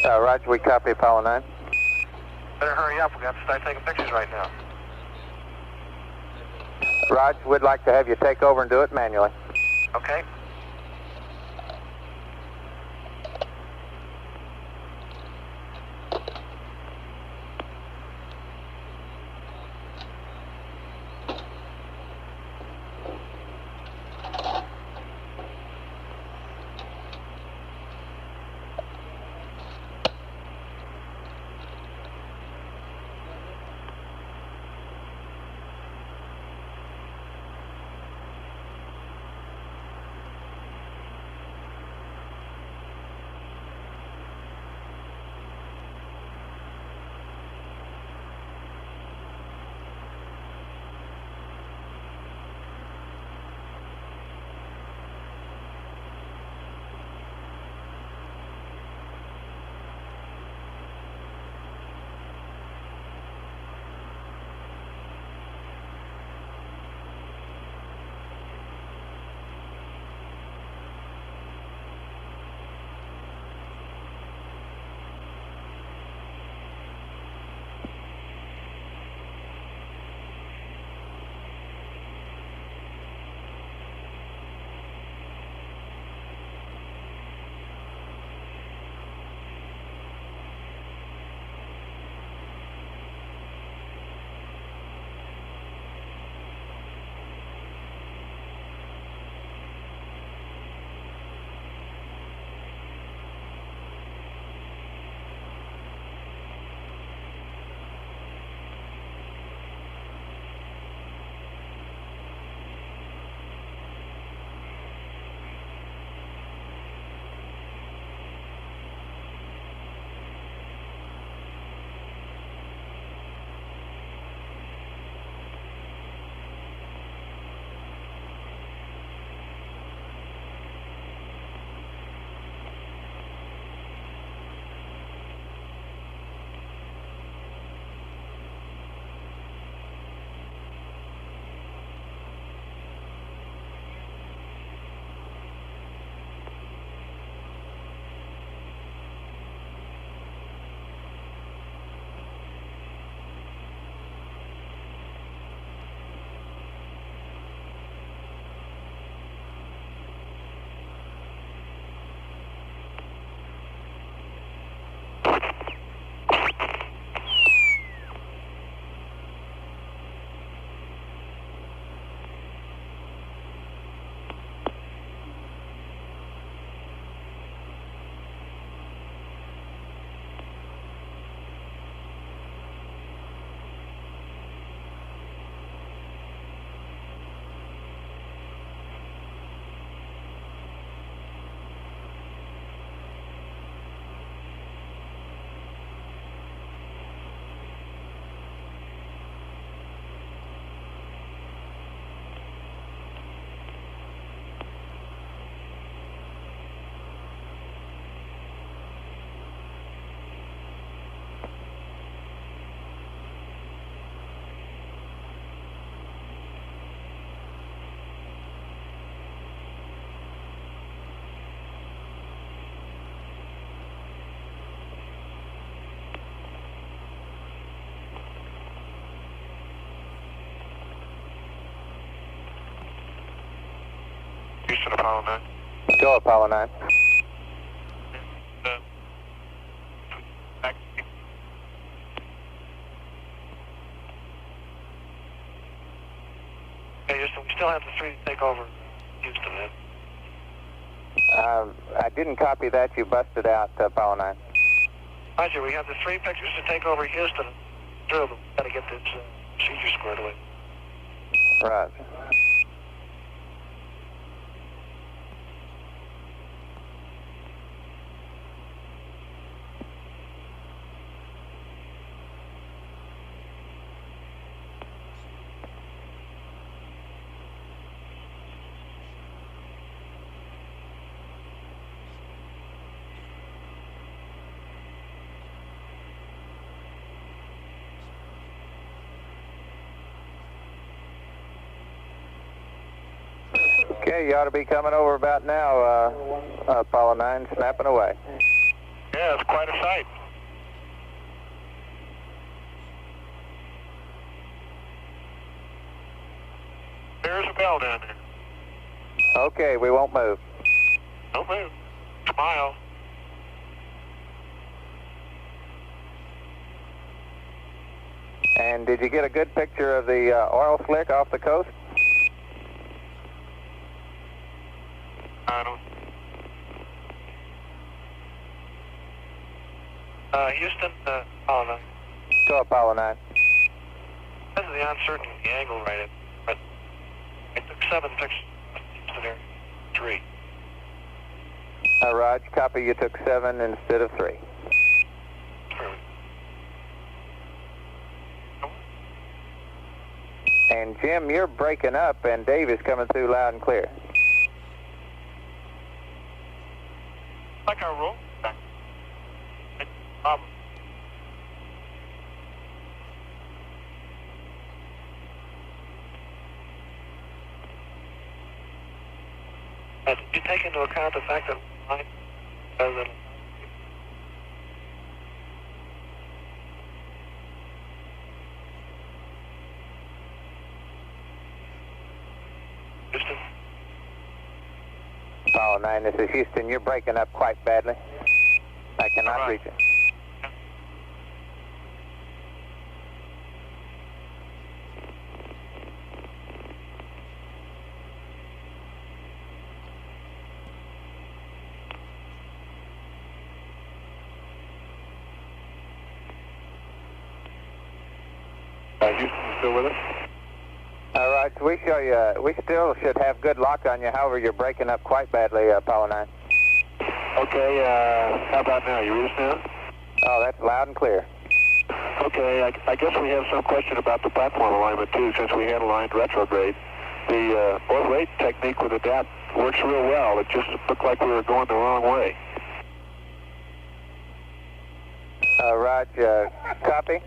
Roger, we copy Apollo 9. Better hurry up, we're going to have to start taking pictures right now. Roger, we'd like to have you take over and do it manually. Okay. Houston, Apollo 9. Go, Apollo 9. Hey, Houston, we still have the 3 to take over Houston, man. I didn't copy that. You busted out, Apollo 9. Roger, we have the 3 pictures to take over Houston. We've got to get this procedure squared away. Right. Okay, you ought to be coming over about now, Apollo 9, snapping away. Yeah, it's quite a sight. There's a bell down there. Okay, we won't move. Don't move. Smile. And did you get a good picture of the oil slick off the coast? I don't. Houston, Apollo 9. Go Apollo 9. Because of the uncertainty of the angle right in, but I took 7 pictures to there, 3. Raj, copy, you took 7 instead of 3. And Jim, you're breaking up and Dave is coming through loud and clear. Like our roll. Did you take into account the fact that mine doesn't? Houston? Apollo 9, this is Houston. You're breaking up quite badly. I cannot reach it. Houston, still with us? All right, so we still should have good lock on you. However, you're breaking up quite badly, Apollo 9. Okay, how about now? You with us now? Oh, that's loud and clear. Okay, I guess we have some question about the platform alignment too, since we had aligned retrograde. The orbit rate technique with ADAPT works real well. It just looked like we were going the wrong way. Raj, copy.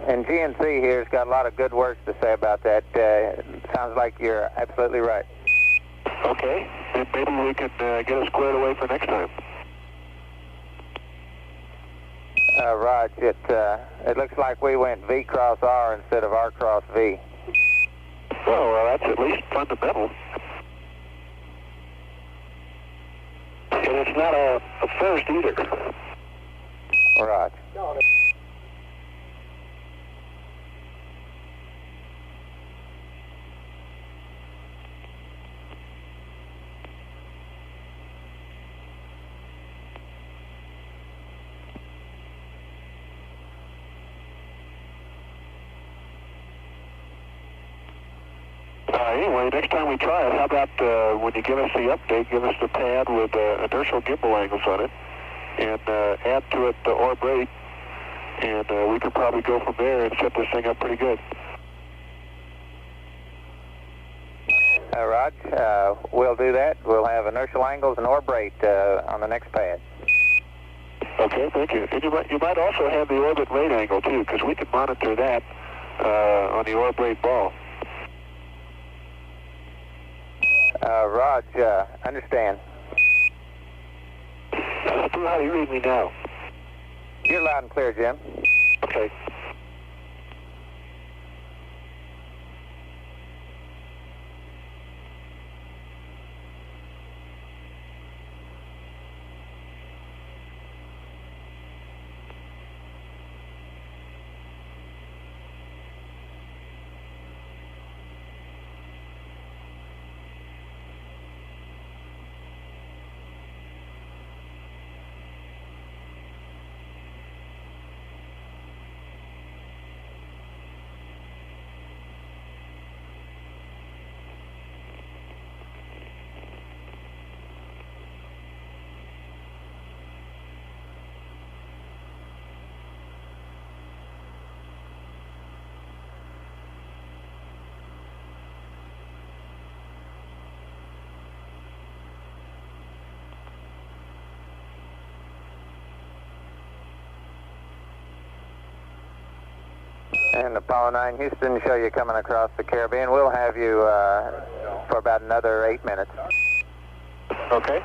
And GNC here has got a lot of good words to say about that. Sounds like you're absolutely right. Okay, then maybe we can get it squared away for next time. Raj, it looks like we went V cross R instead of R cross V. Well, that's at least fundamental. And it's not a first either. Raj. Anyway, next time we try it, how about when you give us the update, give us the pad with inertial gimbal angles on it, and add to it the orb rate, and we could probably go from there and set this thing up pretty good. Raj, we'll do that. We'll have inertial angles and orb rate on the next pad. Okay, thank you. And you might also have the orbit rate angle too, because we can monitor that on the orb rate ball. Raj, understand. How do you read me now? You're loud and clear, Jim. Okay. And Apollo 9, Houston, show you coming across the Caribbean. We'll have you for about another 8 minutes. Okay.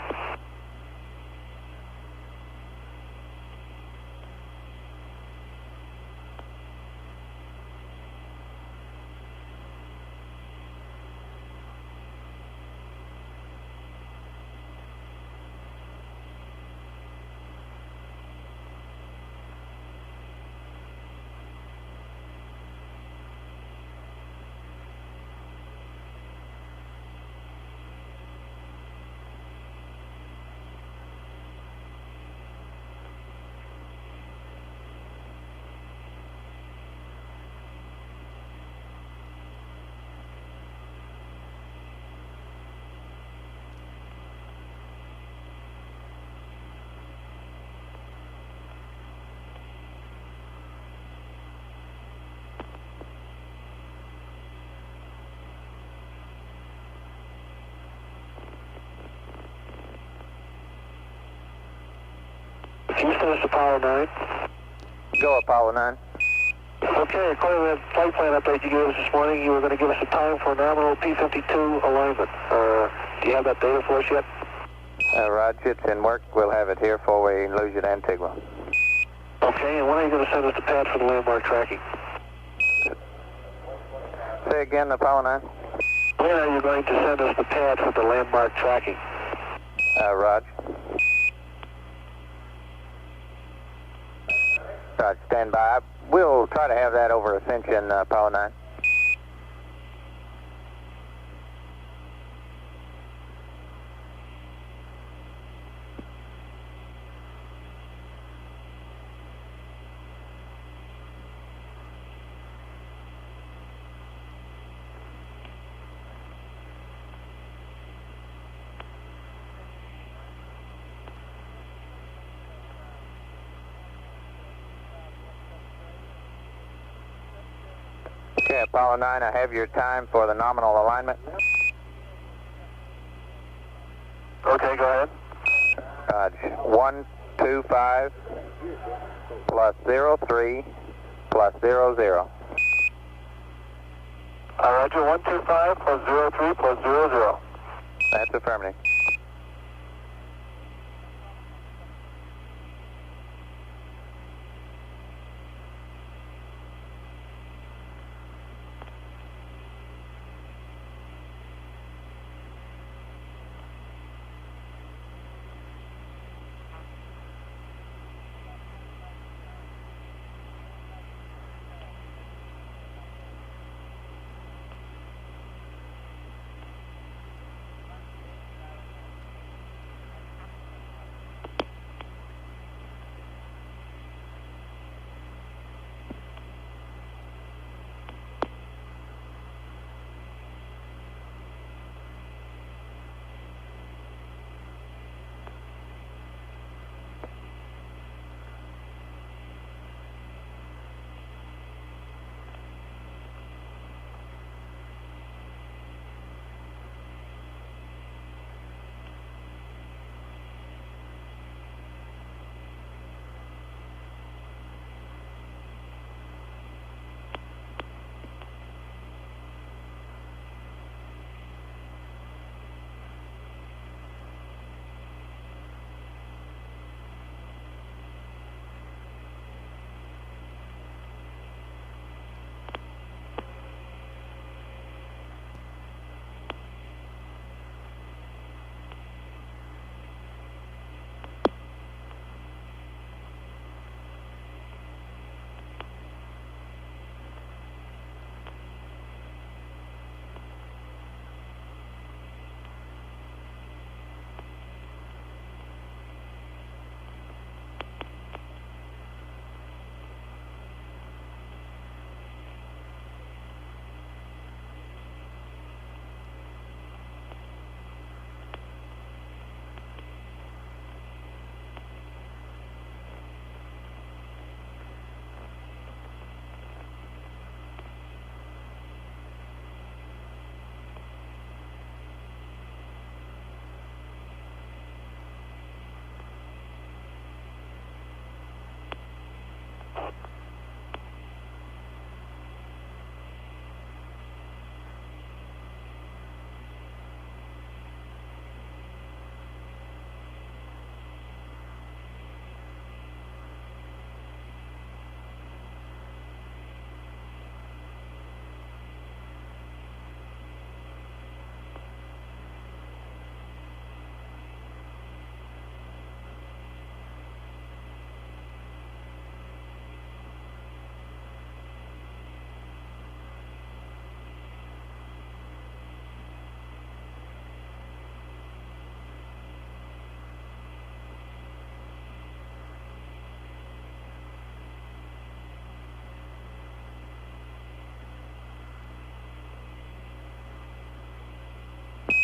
Houston, this is Apollo 9. Go Apollo 9. Okay, according to the flight plan update you gave us this morning, you were going to give us a time for nominal P-52 alignment. Do you have that data for us yet? Roger, it's in work. We'll have it here before we lose you to Antigua. Okay, and when are you going to send us the pad for the landmark tracking? Say again, Apollo 9. When are you going to send us the pad for the landmark tracking? Roger. Roger, stand by. We'll try to have that over Ascension, Apollo 9. Okay, Apollo 9, I have your time for the nominal alignment. Okay, go ahead. Roger. 125 plus 03 plus 00. Roger, 125 plus 03 plus 00. That's affirmative.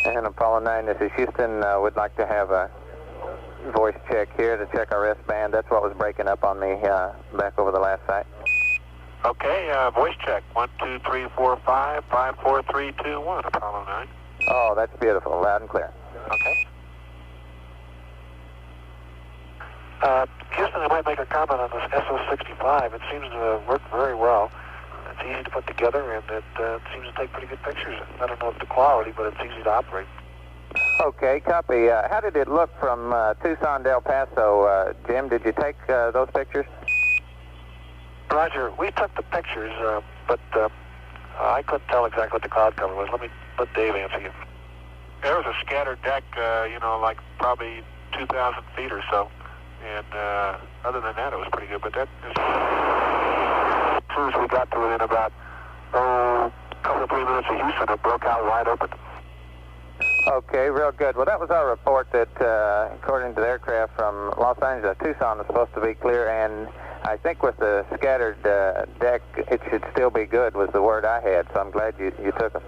And Apollo 9, this is Houston. Would like to have a voice check here to check our S-band. That's what was breaking up on me back over the last site. Okay, voice check. 1, 2, 3, 4, 5, 5, 4, 3, 2, 1, Apollo 9. Oh, that's beautiful. Loud and clear. Okay. Houston, I might make a comment on this SO65. It seems to work very well. It's easy to put together, and it seems to take pretty good pictures. I don't know if the quality, but it's easy to operate. Okay, copy. How did it look from Tucson to El Paso? Jim, did you take those pictures? Roger, we took the pictures, but I couldn't tell exactly what the cloud cover was. Let Dave answer you. There was a scattered deck, like probably 2,000 feet or so. And other than that, it was pretty good. But that is, as soon as we got to within about a couple of 3 minutes of Houston, it broke out wide open. Okay, real good. Well, that was our report that, according to the aircraft from Los Angeles, Tucson was supposed to be clear, and I think with the scattered deck, it should still be good, was the word I had, so I'm glad you took them.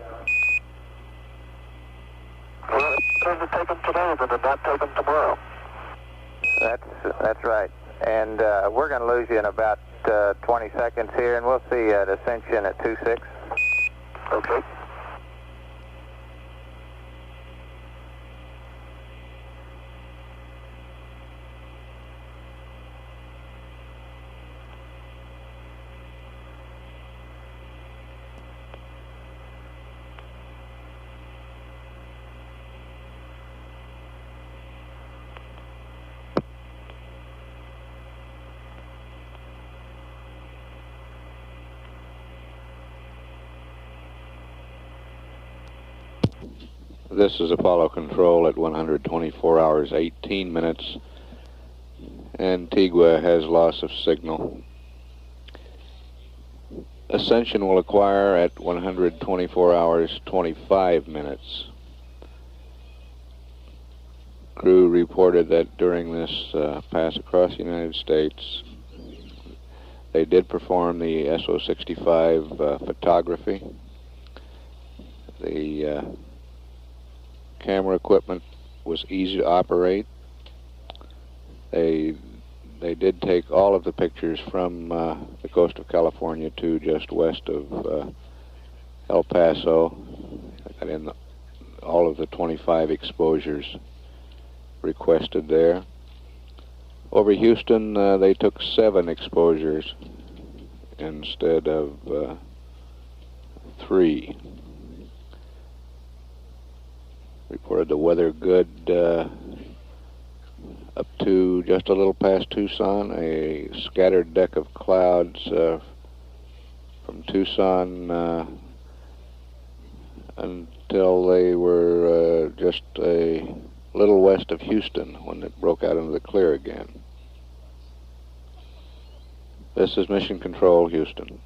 Well, it's better to take them today than to not take them tomorrow. That's right. And we're going to lose you in about 20 seconds here, and we'll see at Ascension at 2-6. Okay. This is Apollo Control at 124 hours, 18 minutes. Antigua has loss of signal. Ascension will acquire at 124 hours, 25 minutes. Crew reported that during this pass across the United States, they did perform the SO65 photography. The camera equipment was easy to operate. They did take all of the pictures from the coast of California to just west of El Paso, and in all of the 25 exposures requested there. Over Houston, they took 7 exposures instead of 3. Reported the weather good up to just a little past Tucson. A scattered deck of clouds from Tucson until they were just a little west of Houston when it broke out into the clear again. This is Mission Control, Houston.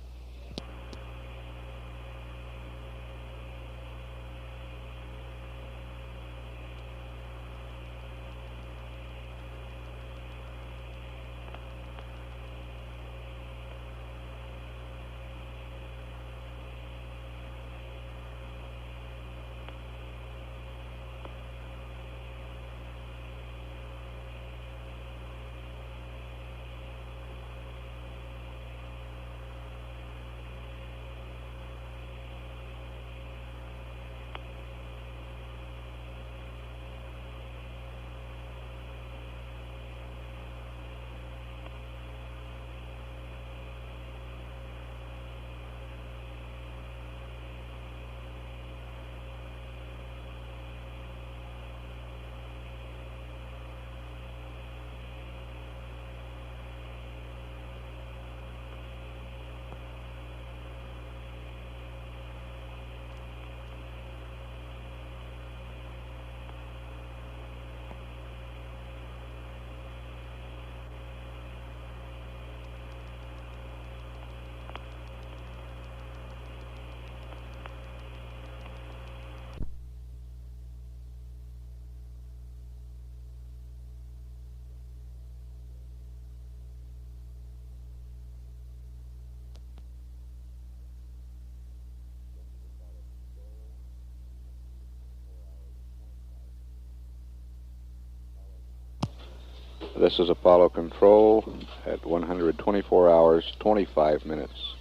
This is Apollo Control at 124 hours, 25 minutes.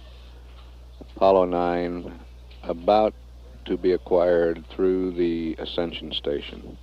Apollo 9 about to be acquired through the Ascension Station.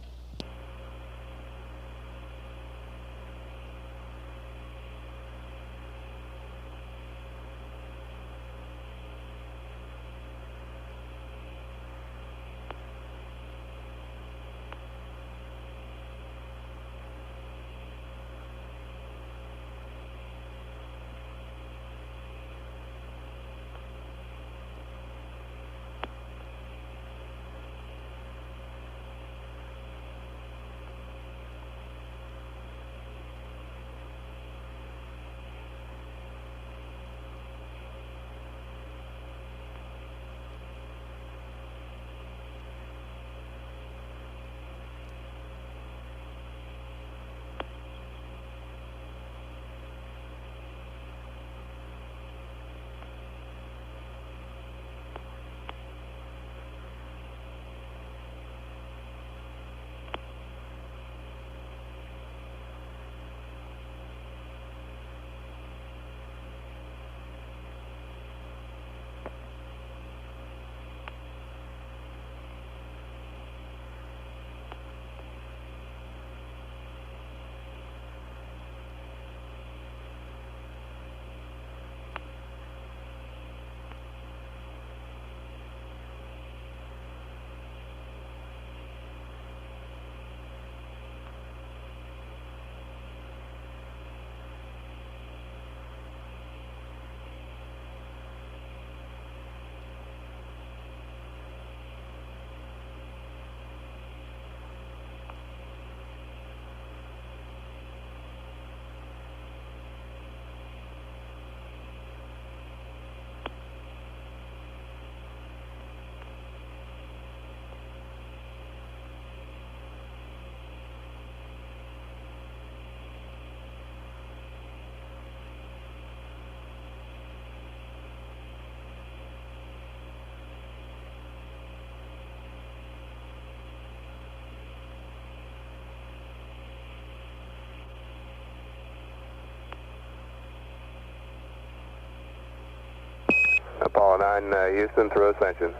Apollo 9, Houston through Ascension.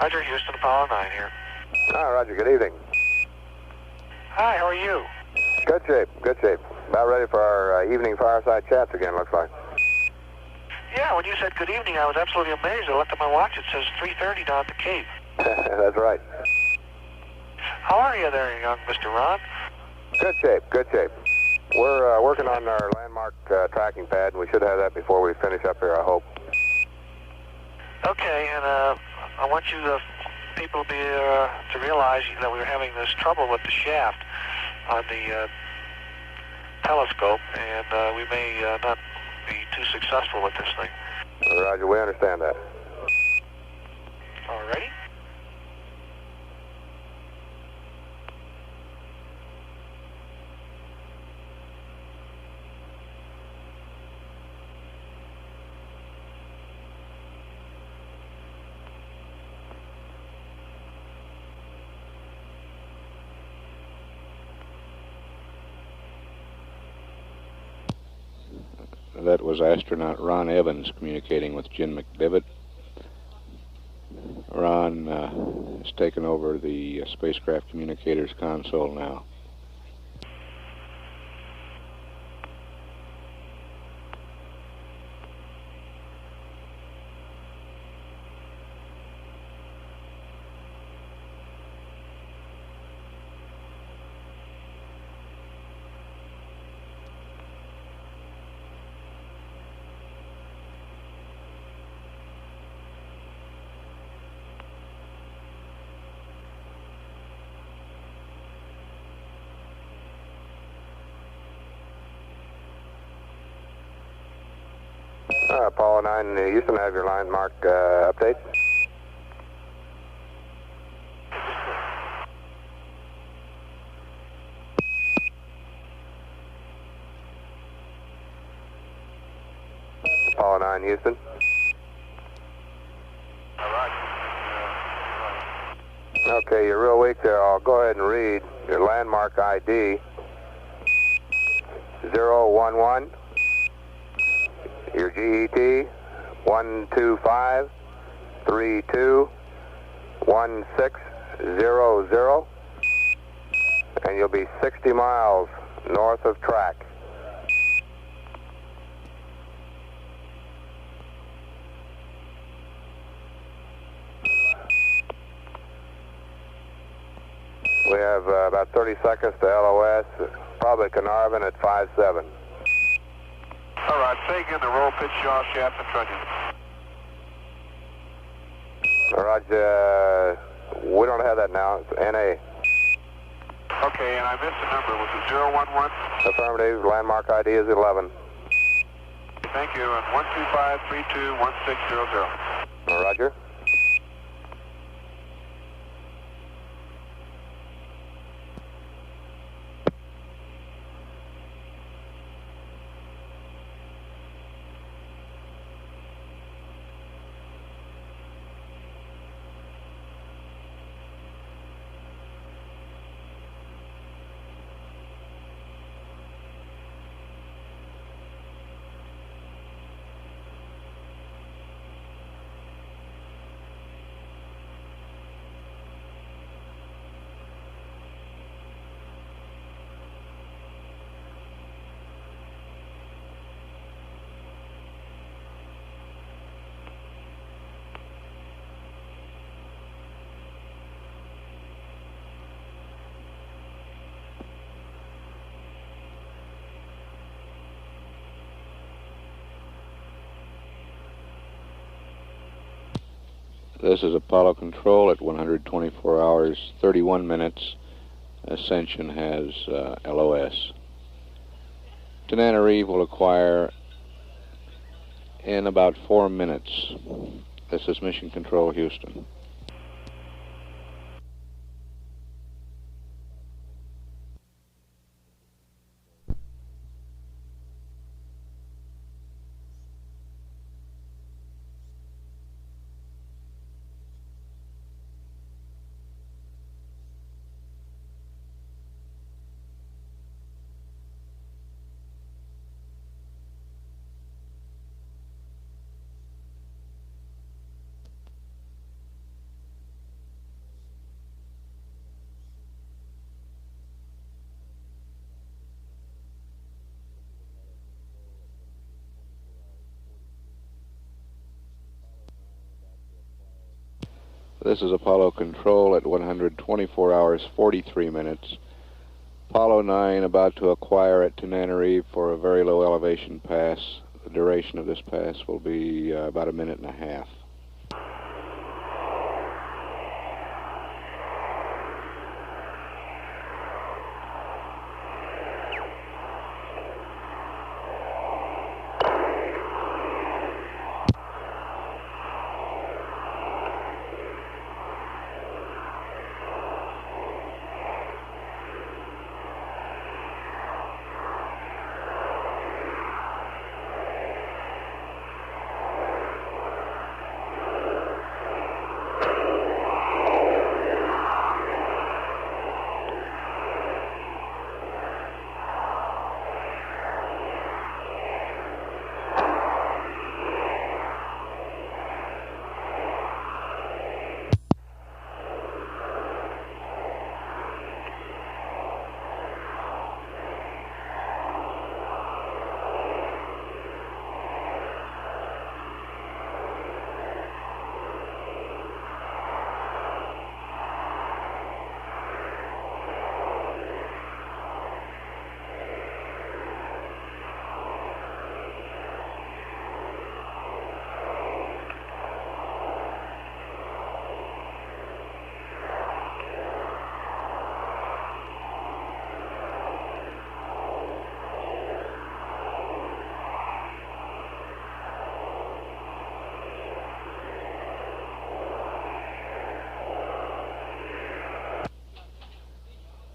Roger, Houston, Apollo 9 here. Roger, good evening. Hi, how are you? Good shape, good shape. About ready for our evening fireside chats again, looks like. Yeah, when you said good evening, I was absolutely amazed. I looked at my watch. It says 3:30 down at the Cape. That's right. How are you there, young Mr. Ron? Good shape, good shape. We're working on our landmark tracking pad, and we should have that before we finish up here, I hope. Okay, and I want you people to realize that we were having this trouble with the shaft on the telescope, and we may not be too successful with this thing. Roger, we understand that. All righty. That was astronaut Ron Evans communicating with Jim McDivitt. Ron has taken over the spacecraft communicators console now. Apollo 9, Houston, have your landmark update. Apollo 9, Houston. Okay, you're real weak there. I'll go ahead and read your landmark ID. 011. Your GET 125321600, and you'll be 60 miles north of track. We have about 30 seconds to LOS, probably Carnarvon at 5-7. All right, say again the roll, pitch, yaw, shaft, and trunnion. Roger, we don't have that now. It's NA. Okay, and I missed the number. Was it 011? Affirmative. Landmark ID is 11. Thank you. And 125321600. Roger. This is Apollo Control at 124 hours, 31 minutes. Ascension has LOS. Tananarive will acquire in about 4 minutes. This is Mission Control, Houston. This is Apollo Control at 124 hours, 43 minutes. Apollo 9 about to acquire at Tananarive for a very low elevation pass. The duration of this pass will be about a minute and a half.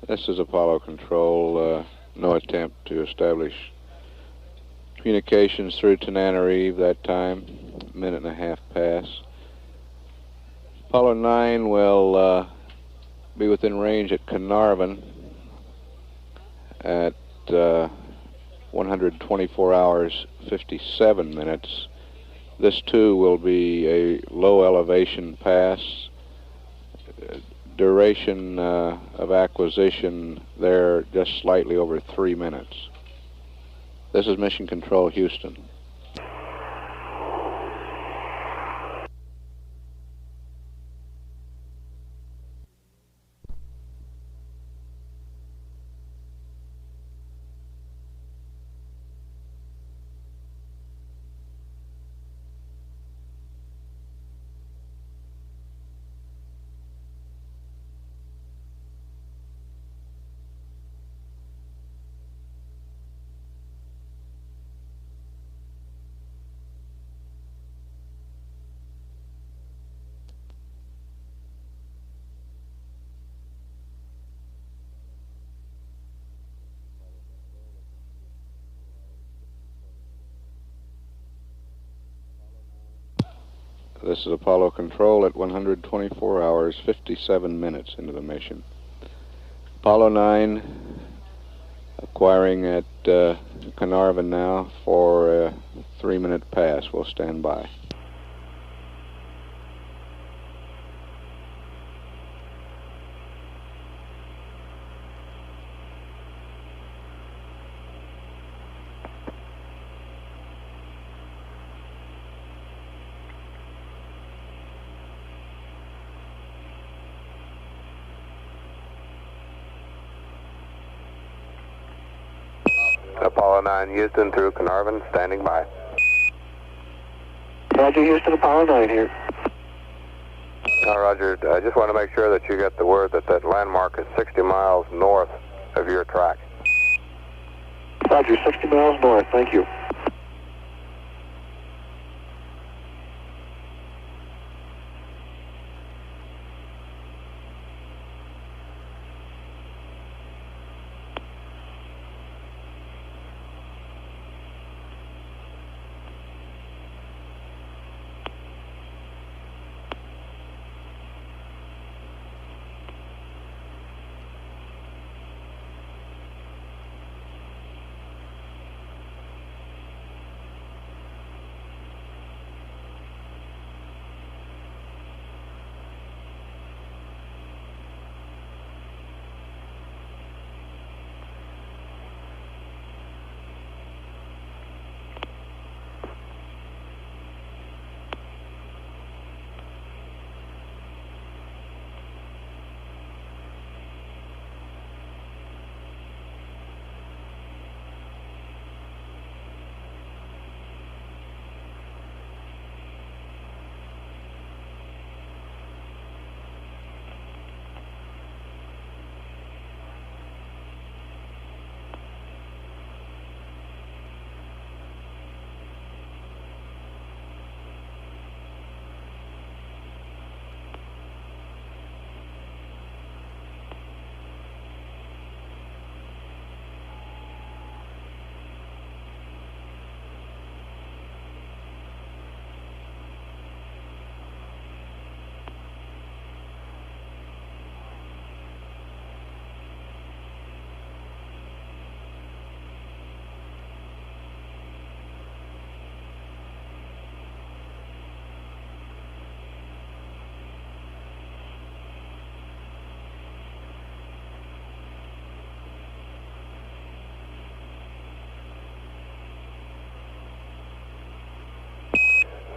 This is Apollo Control. No attempt to establish communications through Tananarive that time. A minute and a half pass. Apollo 9 will be within range at Carnarvon at 124 hours, 57 minutes. This too will be a low elevation pass. Duration of acquisition there just slightly over 3 minutes. This is Mission Control, Houston. This is Apollo Control at 124 hours, 57 minutes into the mission. Apollo 9 acquiring at Carnarvon now for a 3-minute pass. We'll stand by. Apollo 9 Houston through Carnarvon, standing by. Roger, Houston, Apollo 9 here. Roger, I just want to make sure that you get the word that that landmark is 60 miles north of your track. Roger, 60 miles north, thank you.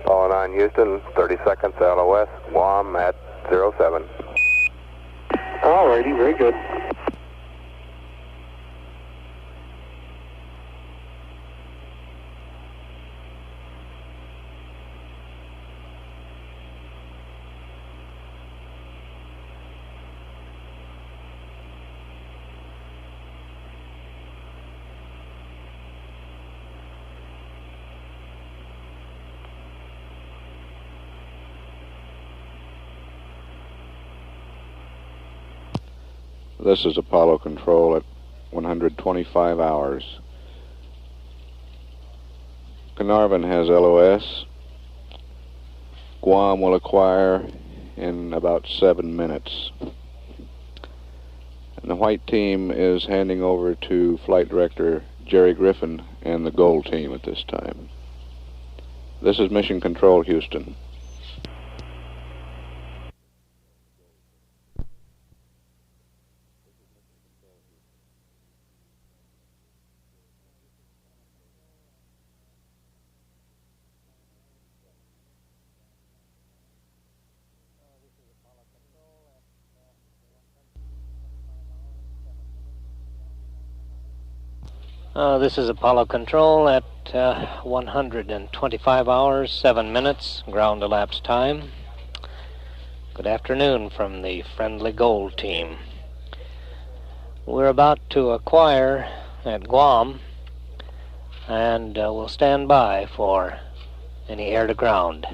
Apollo 9 Houston, 30 seconds LOS, Guam at 07. All righty, very good. This is Apollo Control at 125 hours. Carnarvon has LOS. Guam will acquire in about 7 minutes. And the white team is handing over to Flight Director Jerry Griffin and the Gold team at this time. This is Mission Control, Houston. This is Apollo Control at 125 hours, 7 minutes, ground elapsed time. Good afternoon from the friendly Gold team. We're about to acquire at Guam, and we'll stand by for any air-to-ground.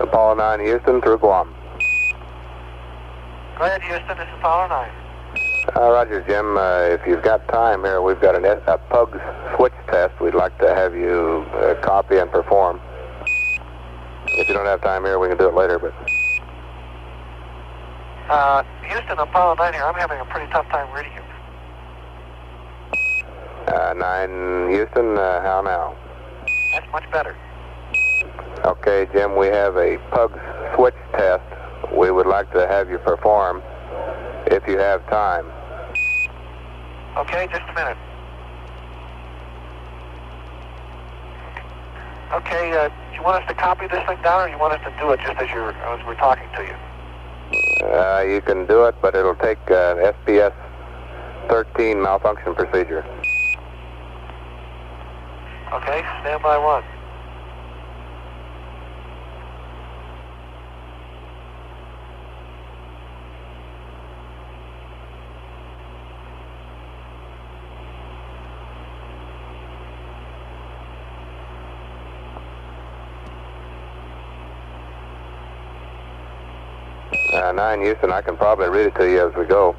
Apollo 9, Houston, through Guam. Go ahead, Houston. This is Apollo 9. Roger, Jim. If you've got time here, we've got a Pugs switch test we'd like to have you copy and perform. If you don't have time here, we can do it later, but... Houston, Apollo 9 here. I'm having a pretty tough time reading you. 9, Houston, how now? That's much better. Okay, Jim, we have a Pugs switch test we would like to have you perform if you have time. Okay, just a minute. Okay, do you want us to copy this thing down, or you want us to do it just as we're talking to you? You can do it, but it'll take SPS 13 malfunction procedure. Okay, stand by 1. Nine, Houston, I can probably read it to you as we go.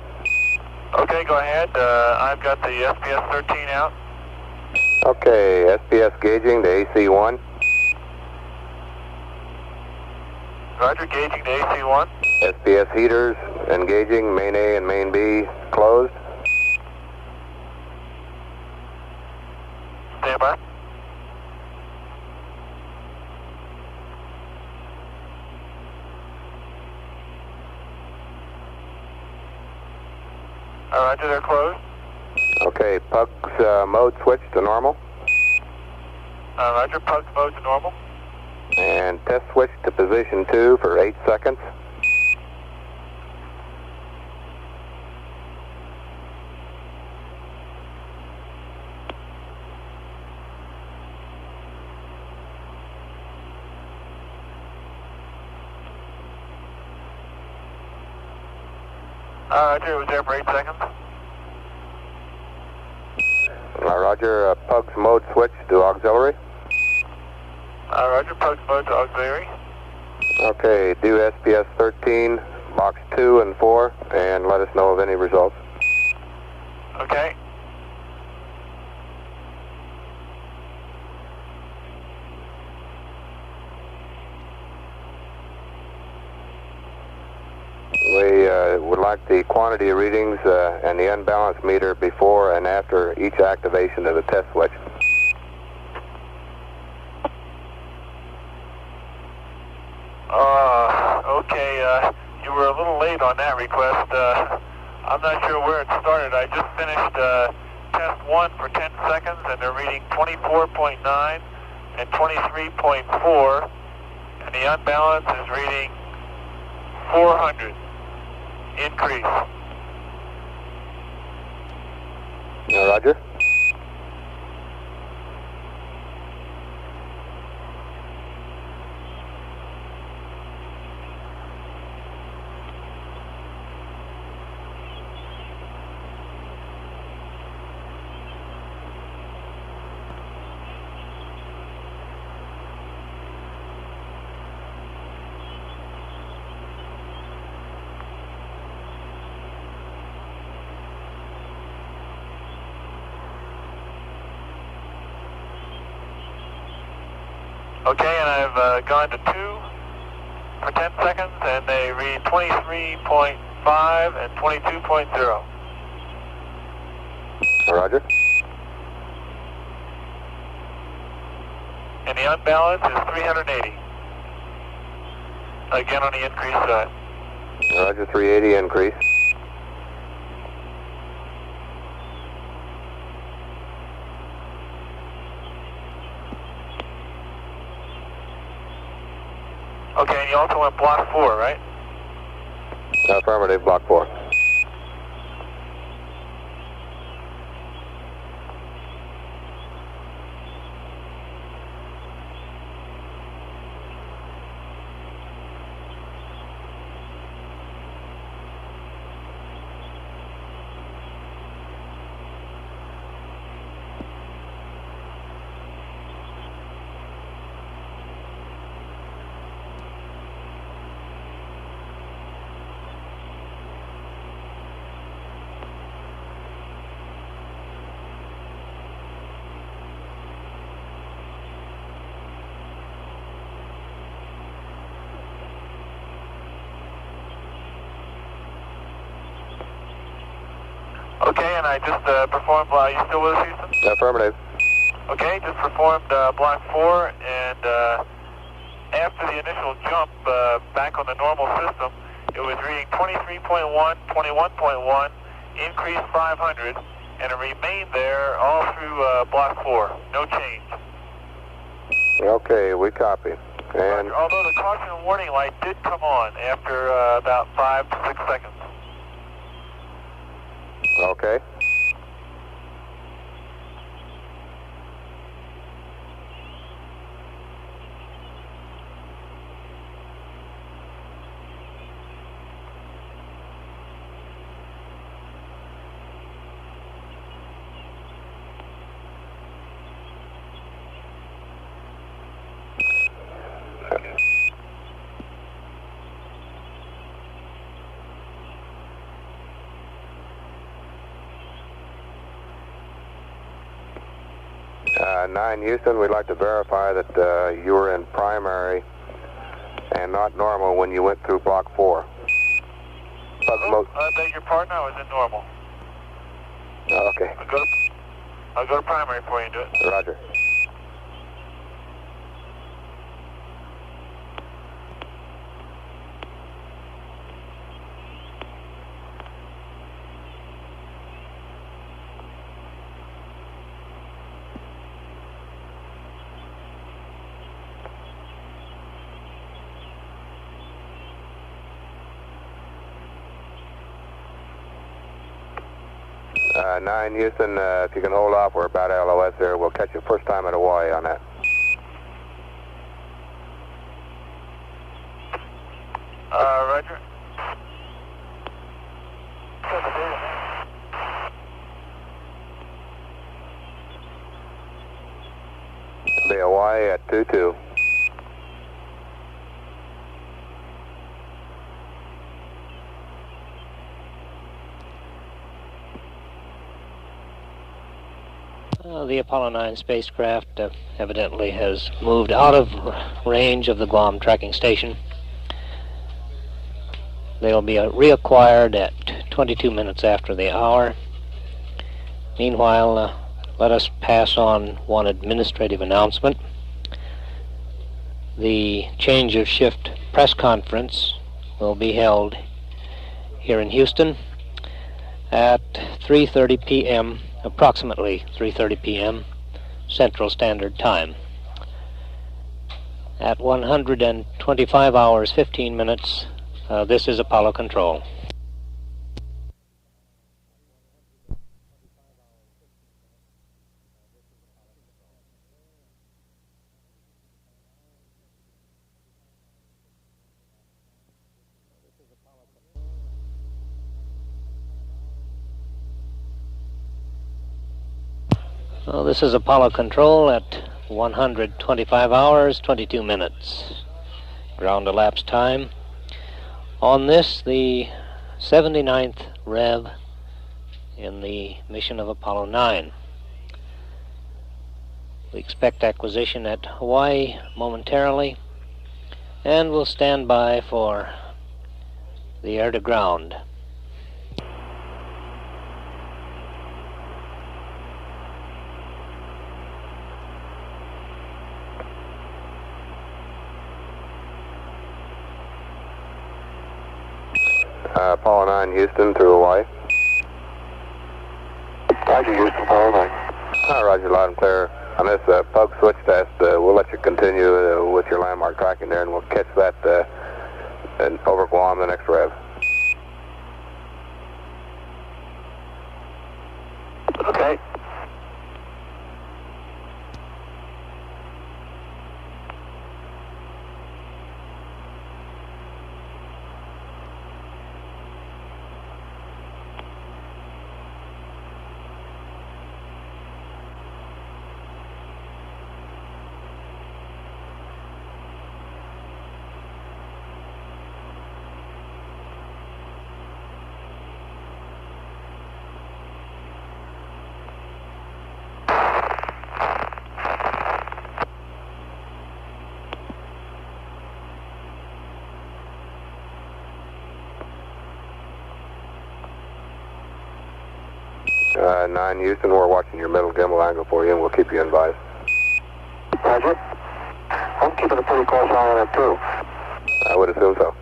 Okay, go ahead. I've got the SPS 13 out. Okay, SPS gauging to AC1. Roger, gauging to AC1. SPS heaters engaging, main A and main B closed. Stand by. Roger, they're closed. Okay, Pugs mode switch to normal. Roger, Pugs mode to normal. And test switch to position 2 for 8 seconds. Roger, it was there for 8 seconds. Roger, Pugs mode switch to auxiliary. Roger, Pugs mode to auxiliary. Okay, do SPS 13, box 2 and 4, and let us know of any results. Okay. We would like the quantity readings and the unbalanced meter before and after each activation of the test switch. Okay, you were a little late on that request. I'm not sure where it started. I just finished test 1 for 10 seconds, and they're reading 24.9 and 23.4, and the unbalance is reading 400 increase. Roger. Okay, and I've gone to 2 for 10 seconds, and they read 23.5 and 22.0. Roger. And the unbalance is 380. Again on the increase side. Roger, 380 increase. Okay, and you also went block 4, right? Affirmative, block 4. Okay, and I just performed, you still with us, Houston? Affirmative. Okay, just performed block 4, and after the initial jump back on the normal system, it was reading 23.1, 21.1, increased 500, and it remained there all through block 4. No change. Okay, we copy. And Although the caution warning light did come on after about 5 to 6 seconds. okay. Uh, 9 Houston, we'd like to verify that you were in primary and not normal when you went through block 4. I beg your pardon, I was in normal. Okay. I'll go to primary for you and do it. Roger. Uh, 9 Houston, if you can hold off, we're about LOS there. We'll catch you first time at Hawaii on that. Roger. Be Hawaii at 22. The Apollo 9 spacecraft evidently has moved out of range of the Guam tracking station. They'll be reacquired at 22 minutes after the hour. Meanwhile, let us pass on one administrative announcement. The change of shift press conference will be held here in Houston at 3:30 p.m., approximately 3:30 p.m. Central Standard Time. At 125 hours 15 minutes, this is Apollo Control. Well, this is Apollo Control at 125 hours, 22 minutes. Ground elapsed time. On this, the 79th Rev in the mission of Apollo 9. We expect acquisition at Hawaii momentarily, and we'll stand by for the air-to-ground. Apollo 9, Houston through Hawaii. Roger, Houston, Apollo 9. Roger, loud and clear. On this Pugs switch test, we'll let you continue with your landmark tracking there, and we'll catch that over Guam the next rev. Okay. Uh, 9 Houston, we're watching your middle gimbal angle for you, and we'll keep you advised. Roger. I'm keeping a pretty close eye on it, too. I would assume so.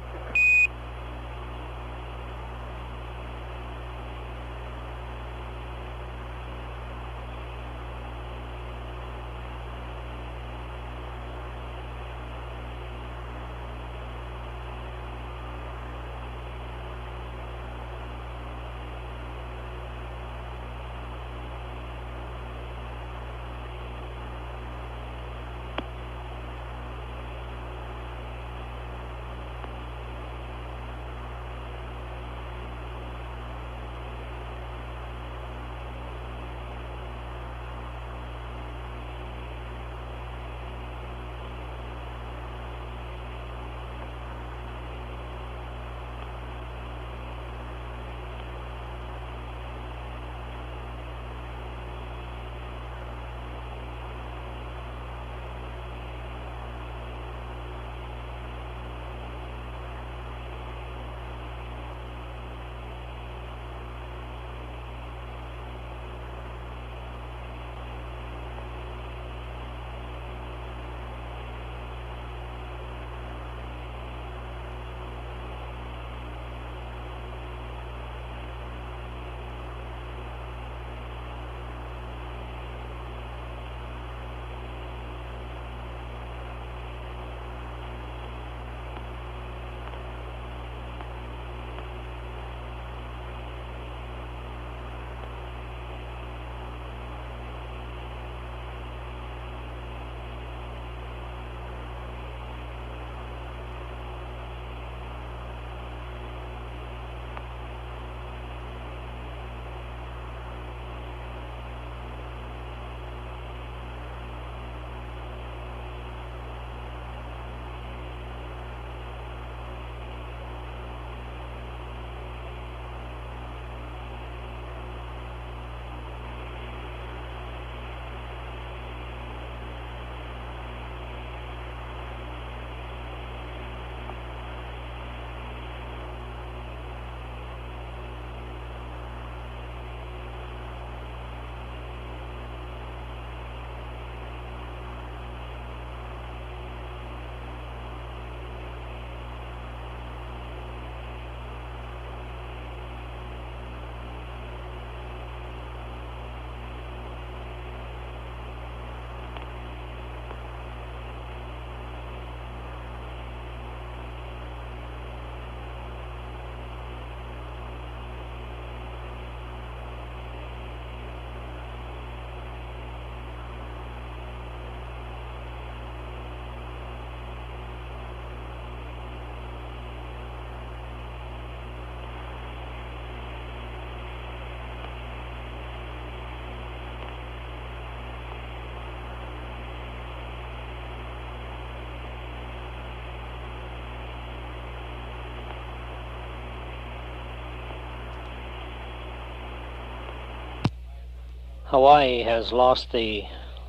Hawaii has lost the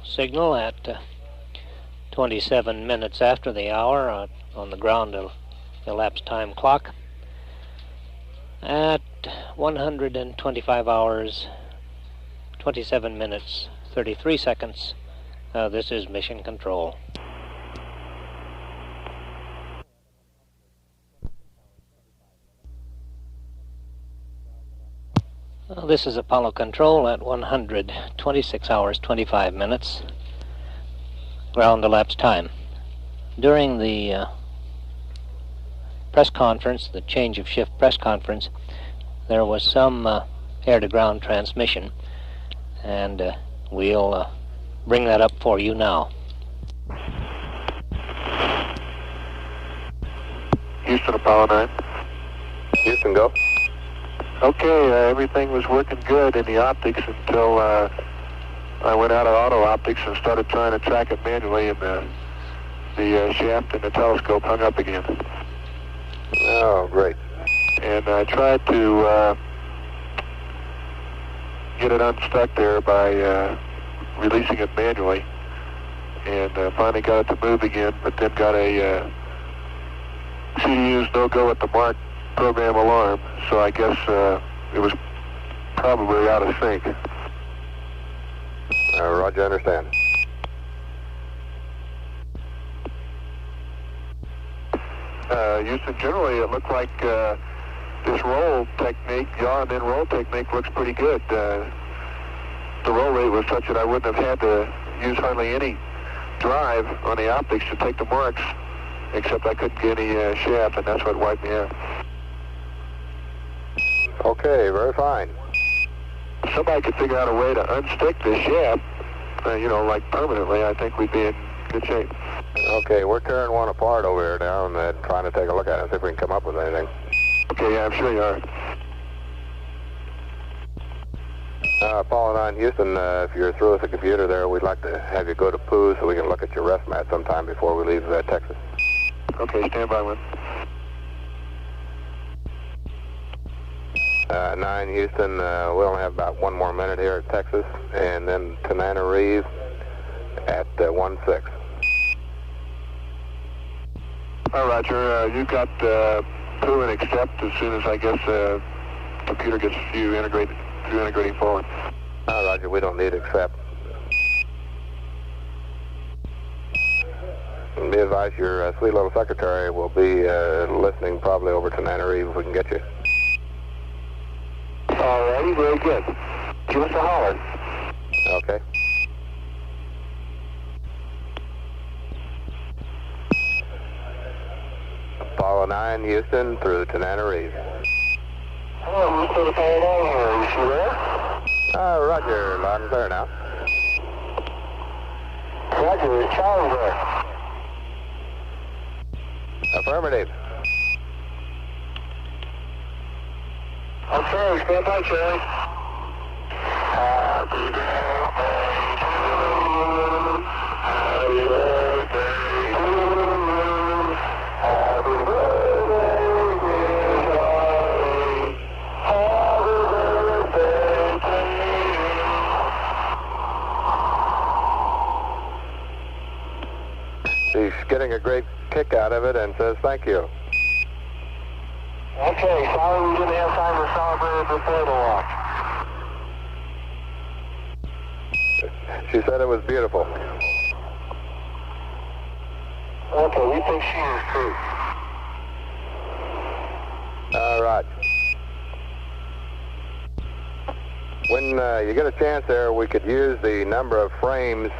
signal at 27 minutes after the hour on the ground elapsed time clock. At 125 hours, 27 minutes, 33 seconds, this is Mission Control. This is Apollo Control at 126 hours, 25 minutes, ground elapsed time. During the press conference, the change of shift press conference, there was some air-to-ground transmission, and we'll bring that up for you now. Houston, Apollo 9. Houston, go. Okay, everything was working good in the optics until I went out of auto optics and started trying to track it manually, and the shaft and the telescope hung up again. Oh, great. And I tried to get it unstuck there by releasing it manually, and finally got it to move again, but then got a CDU's no-go at the mark program alarm, so I guess it was probably out of sync. Roger, understand. Houston, generally it looked like this roll technique, yaw and then roll technique, looks pretty good. The roll rate was such that I wouldn't have had to use hardly any drive on the optics to take the marks, except I couldn't get any shaft, and that's what wiped me out. Okay, very fine. If somebody could figure out a way to unstick this shaft, like permanently, I think we'd be in good shape. Okay, we're tearing one apart over here now and trying to take a look at it, see if we can come up with anything. Okay, yeah, I'm sure you are. Apollo 9, Houston, if you're through with the computer there, we'd like to have you go to Pugs so we can look at your rest mat sometime before we leave Texas. Okay, stand by, one. 9, Houston, we only have about one more minute here at Texas, and then Tananarive at 1-6. All right, Roger. You got Poo and accept as soon as I guess computer gets you integrating forward. Roger, we don't need accept. Be advised, your sweet little secretary will be listening probably over to Tananarive if we can get you. All righty, very good. Give us a holler. Okay. Apollo 9, Houston, through Tananarive. Hello, Mr. Apollo 9 here. Are you still there? Roger, loud and clear now. Roger, it's Charlie there. Affirmative. Okay, stand by, Charlie. Happy birthday to you. Happy birthday to you. Happy birthday, dear Charlie. Happy birthday to you. She's getting a great kick out of it and says thank you. Okay, sorry we didn't have time to celebrate it before the launch. She said it was beautiful. Okay, we think she is too. All right. When you get a chance there, we could use the number of frames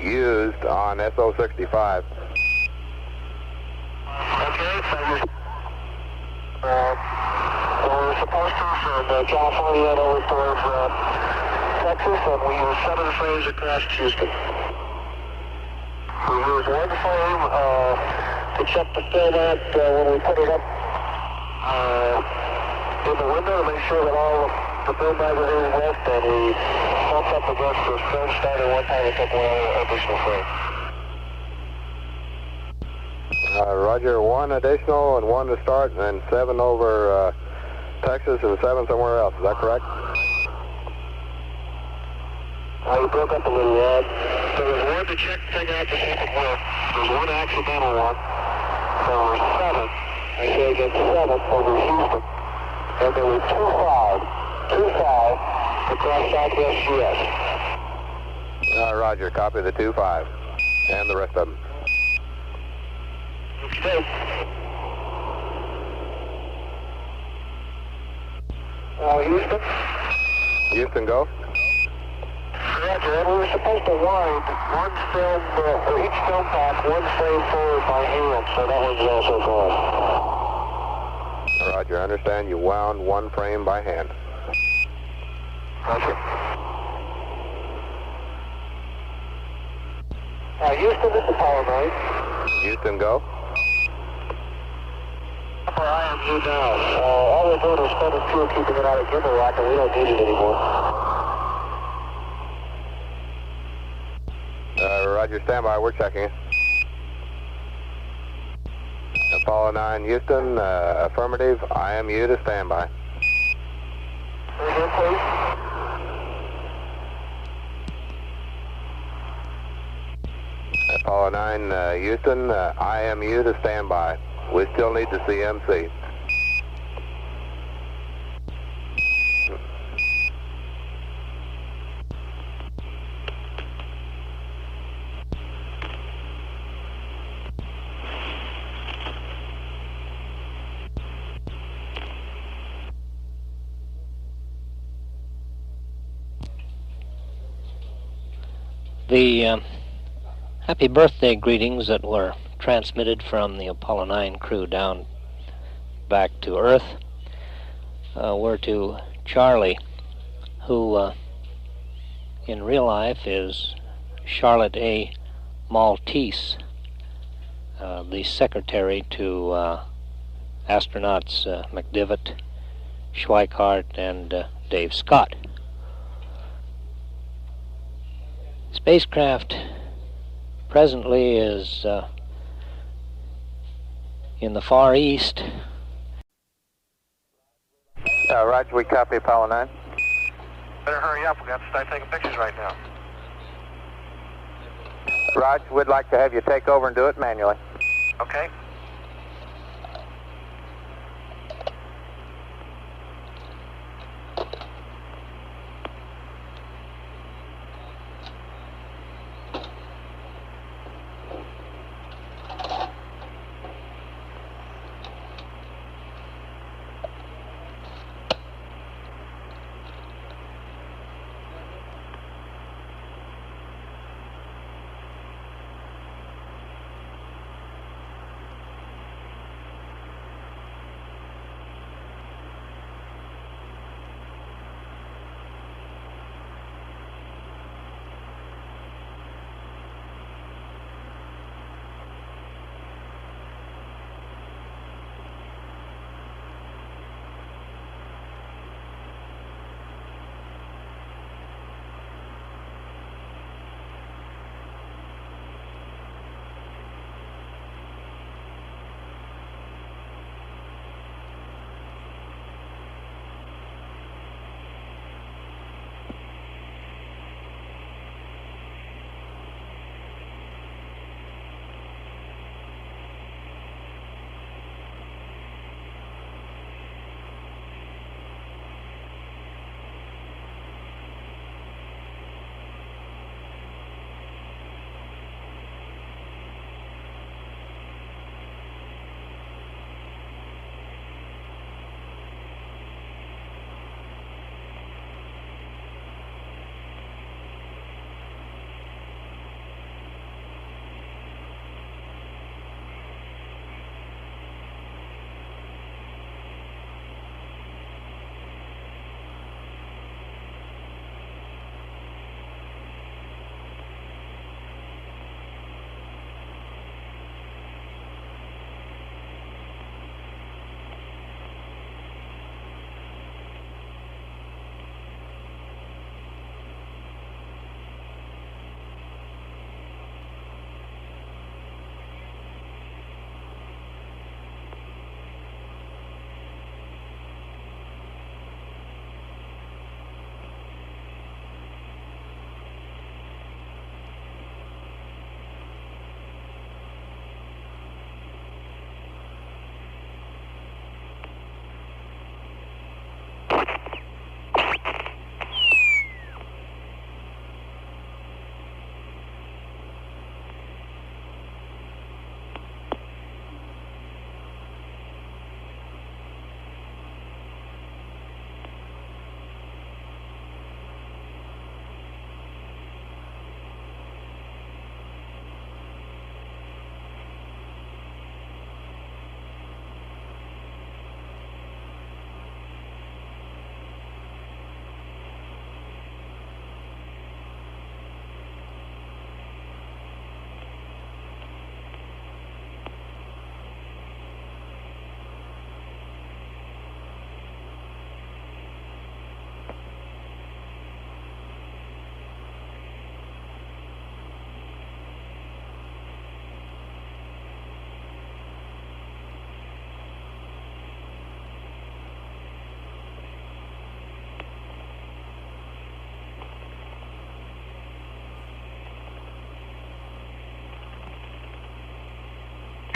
used on SO65. Okay, so we're supposed to from California and over towards Texas, and we use 7 frames across Houston. We use 1 frame to check the format when we put it up in the window to make sure that all the film magazines left, and we bump up against the film starter one time and take one additional frame. Roger, 1 additional and 1 to start, and then 7 over Texas and 7 somewhere else. Is that correct? You broke up a little, Rod. So there's one to check the thing out to see if it works. There's one accidental one. There were 7. I say again 7 over Houston. And there were 2-5 across Southwest US. Roger, copy the 2-5 and the rest of them. Okay. Houston? Houston, go. Roger, we were supposed to wind one film, for each film pack, one frame forward by hand, so that one's also gone. Roger, I understand you wound one frame by hand. Roger. Houston, this is Apollo 9. Houston, go. I am you now. All we're doing is spending fuel keeping it out of gimbal rack, and we don't need it anymore. Roger, standby, we're checking it. Apollo 9, Houston, affirmative, IMU to standby. Again, please. Apollo 9, Houston, IMU to standby. We still need the CMC. The happy birthday greetings that were transmitted from the Apollo 9 crew down back to Earth were to Charlie, who in real life is Charlotte A. Maltese, the secretary to astronauts McDivitt, Schweikart, and Dave Scott. Spacecraft presently is in the Far East. Roger, we copy Apollo 9. Better hurry up, we have to start taking pictures right now. Roger, we'd like to have you take over and do it manually. Okay.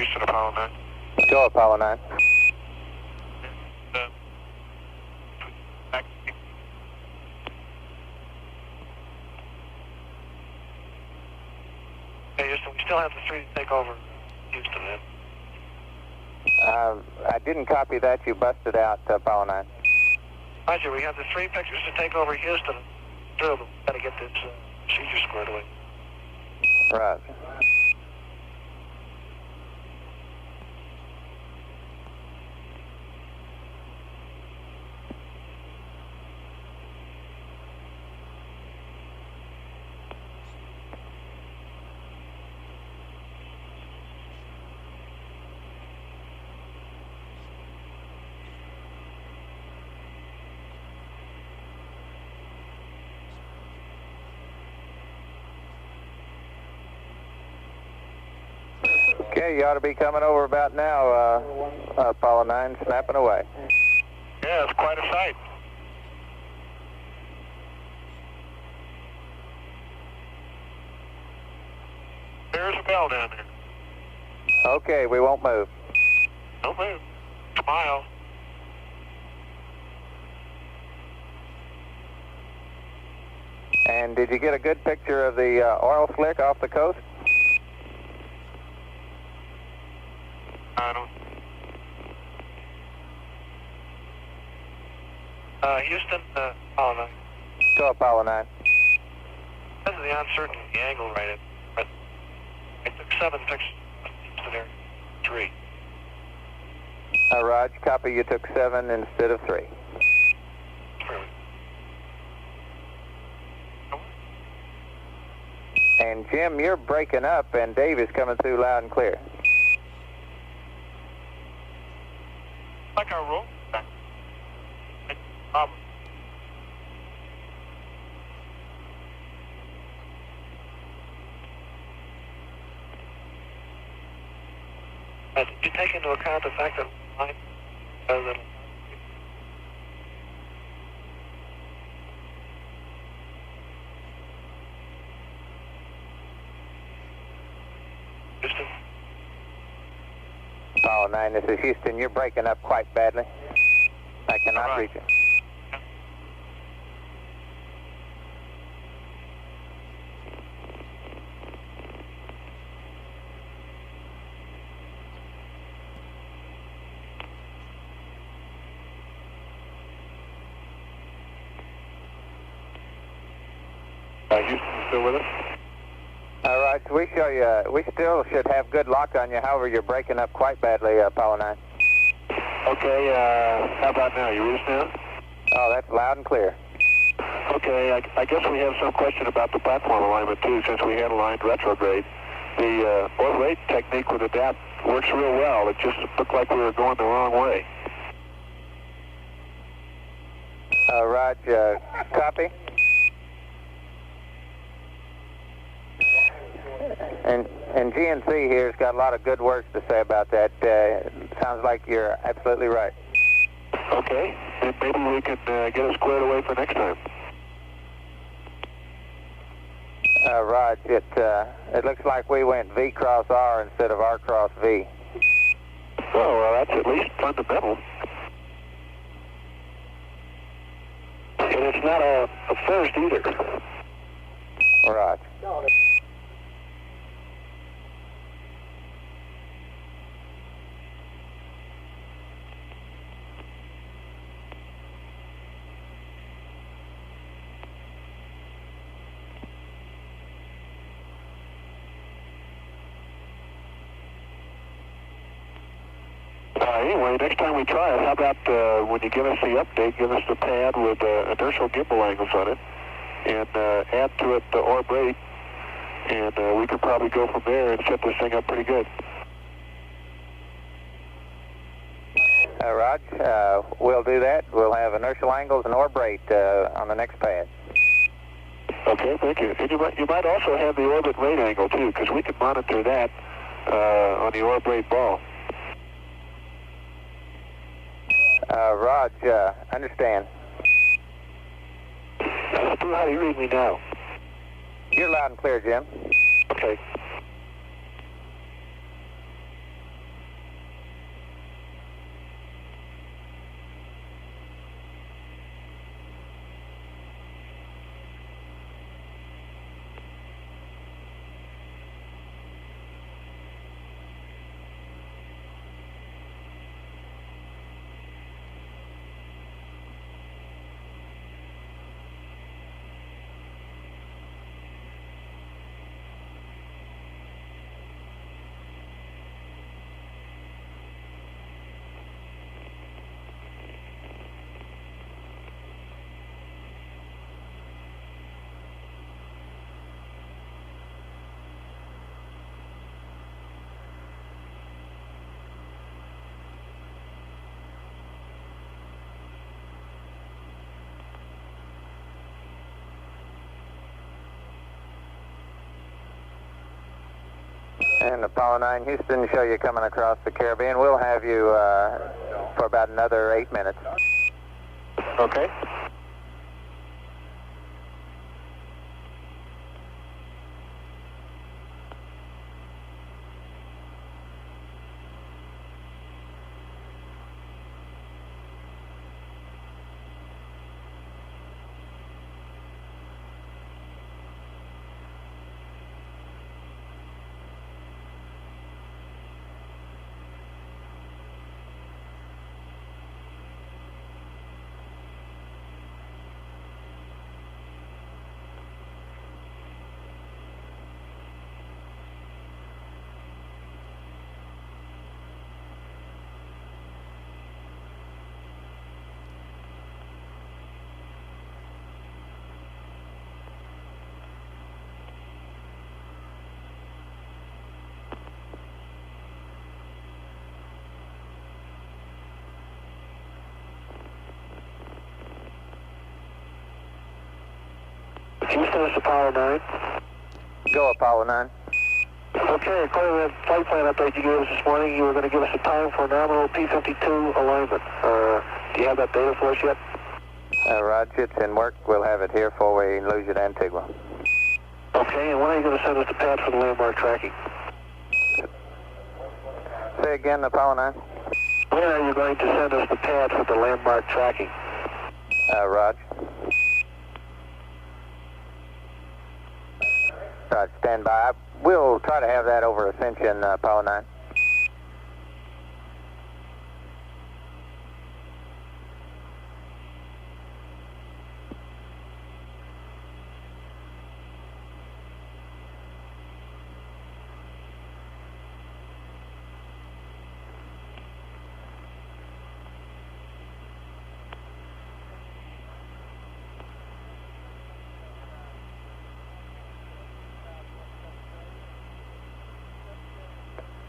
Houston, Apollo 9. Go Apollo 9. Back. Hey, Houston, we still have the 3 to take over Houston, man. I didn't copy that. You busted out Apollo 9. Roger, we have the 3 pictures to take over Houston. We've got to get this procedure squared away. Right. Okay, you ought to be coming over about now, Apollo 9, snapping away. Yeah, it's quite a sight. There's a bell down there. Okay, we won't move. Don't move. Smile. And did you get a good picture of the oil slick off the coast? I don't. Houston, Apollo 9. Go Apollo 9. Because of the uncertainty, the angle right at. I took 7 pictures to there. 3. Raj, copy, you took 7 instead of 3. And Jim, you're breaking up, and Dave is coming through loud and clear. Like our roll. Did you take into account the fact that line doesn't? Houston? Apollo 9, this is Houston. You're breaking up quite badly. I cannot reach you. Houston, you still with us? All right, we still should have good lock on you. However, you're breaking up quite badly, Apollo 9. Okay, how about now? You with us now? Oh, that's loud and clear. Okay, I guess we have some question about the platform alignment too, since we had aligned retrograde. The oil rate technique with ADAPT works real well. It just looked like we were going the wrong way. Raj, copy. And GNC here's got a lot of good words to say about that. Sounds like you're absolutely right. Okay, and maybe we can get it squared away for next time. Raj, it looks like we went V cross R instead of R cross V. Oh, well, that's at least fundamental. And it's not a first either. Raj. Anyway, next time we try it, how about when you give us the update, give us the pad with inertial gimbal angles on it, and add to it the orb rate, and we could probably go from there and set this thing up pretty good. Raj, we'll do that. We'll have inertial angles and orb rate on the next pad. Okay, thank you. And you might also have the orbit rate angle, too, because we can monitor that on the orb rate ball. Raj, understand. Stu, how do you read me now? You're loud and clear, Jim. Okay. And Apollo 9, Houston, show you coming across the Caribbean. We'll have you for about another 8 minutes. Okay. Houston, this is Apollo 9. Go, Apollo 9. Okay, according to that flight plan update you gave us this morning, you were going to give us a time for nominal P-52 alignment. Do you have that data for us yet? Roger, it's in work. We'll have it here before we lose you to Antigua. Okay, and when are you going to send us the pad for the landmark tracking? Say again, Apollo 9. When are you going to send us the pad for the landmark tracking? Roger. Roger, stand by. We'll try to have that over Ascension, Apollo 9.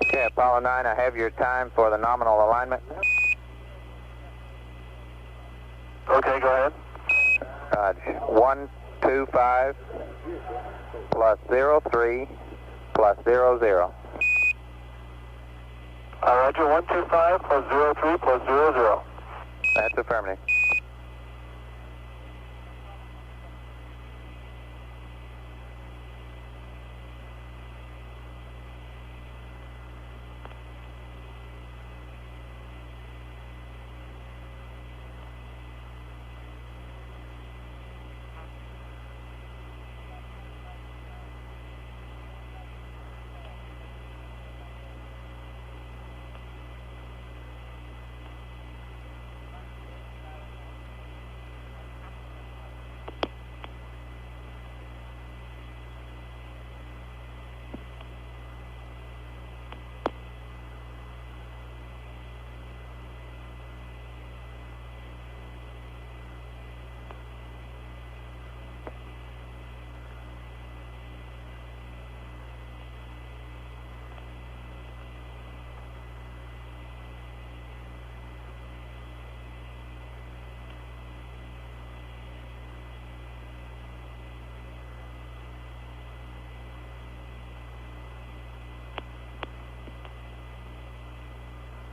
Okay, Apollo 9, I have your time for the nominal alignment. Okay, go ahead. Roger. 125 plus 03 plus 00. Roger, 125 plus 03 plus 00. That's affirmative.